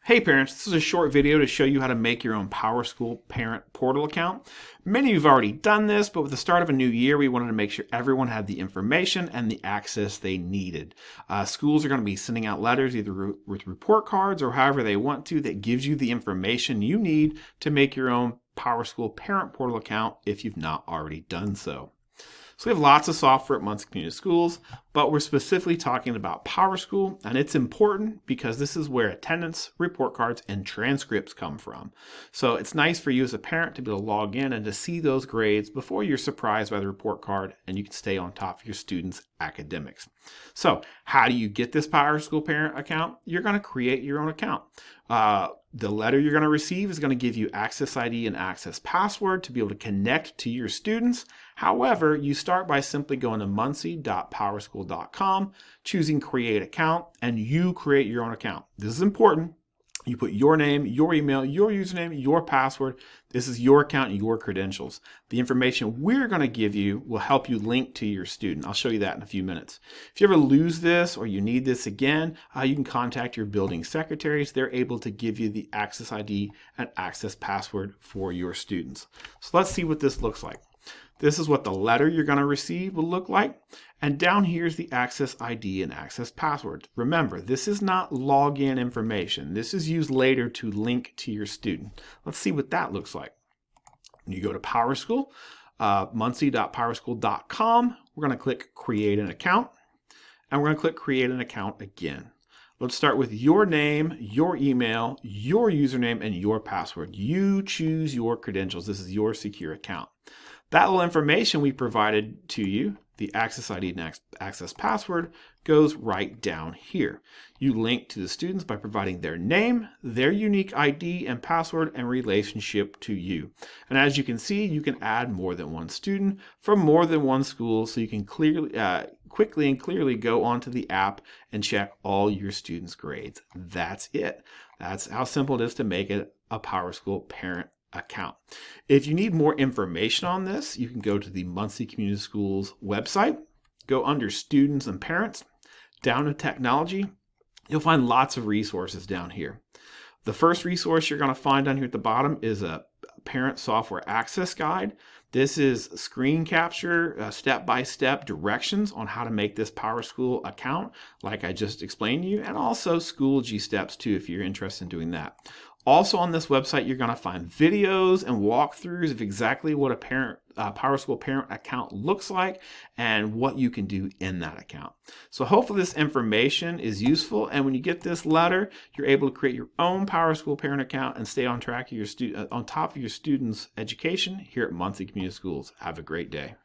Hey parents, this is a short video to show you how to make your own PowerSchool Parent Portal account. Many of you have already done this, but with the start of a new year, we wanted to make sure everyone had the information and the access they needed. Schools are going to be sending out letters either with report cards or however they want to that gives you the information you need to make your own PowerSchool Parent Portal account if you've not already done so. So we have lots of software at Muncie Community Schools, but we're specifically talking about PowerSchool, and it's important because this is where attendance, report cards, and transcripts come from. So it's nice for you as a parent to be able to log in and to see those grades before you're surprised by the report card, and you can stay on top of your students' academics. So how do you get this PowerSchool Parent account? You're going to create your own account. The letter you're going to receive is going to give you access ID and access password to be able to connect to your students. However, you start by simply going to muncie.powerschool.com, choosing create account, and you create your own account. This is important. You put your name, your email, your username, your password. This is your account and your credentials. The information we're going to give you will help you link to your student. I'll show you that in a few minutes. If you ever lose this or you need this again, you can contact your building secretaries. They're able to give you the access ID and access password for your students. So let's see what this looks like. This is what the letter you're going to receive will look like. And down here is the access ID and access password. Remember, this is not login information. This is used later to link to your student. Let's see what that looks like. When you go to PowerSchool, muncie.powerschool.com, we're going to click Create an Account. And we're going to click Create an Account again. Let's start with your name, your email, your username, and your password. You choose your credentials. This is your secure account. That little information we provided to you, the access ID and access password, goes right down here. You link to the students by providing their name, their unique ID and password, and relationship to you. And as you can see, you can add more than one student from more than one school, so you can quickly and clearly go onto the app and check all your students' grades. That's it. That's how simple it is to make it a PowerSchool Parent account. If you need more information on this, you can go to the Muncie Community Schools website, go under Students and Parents, down to Technology. You'll find lots of resources down here. The first resource you're going to find down here at the bottom is a Parent Software Access Guide. This is screen capture, step-by-step directions on how to make this PowerSchool account, like I just explained to you, and also Schoology steps too, if you're interested in doing that. Also on this website, you're going to find videos and walkthroughs of exactly what a PowerSchool Parent account looks like and what you can do in that account. So hopefully this information is useful, and when you get this letter, you're able to create your own PowerSchool Parent account and stay on track of your on top of your students' education here at Muncie Community Schools. Have a great day.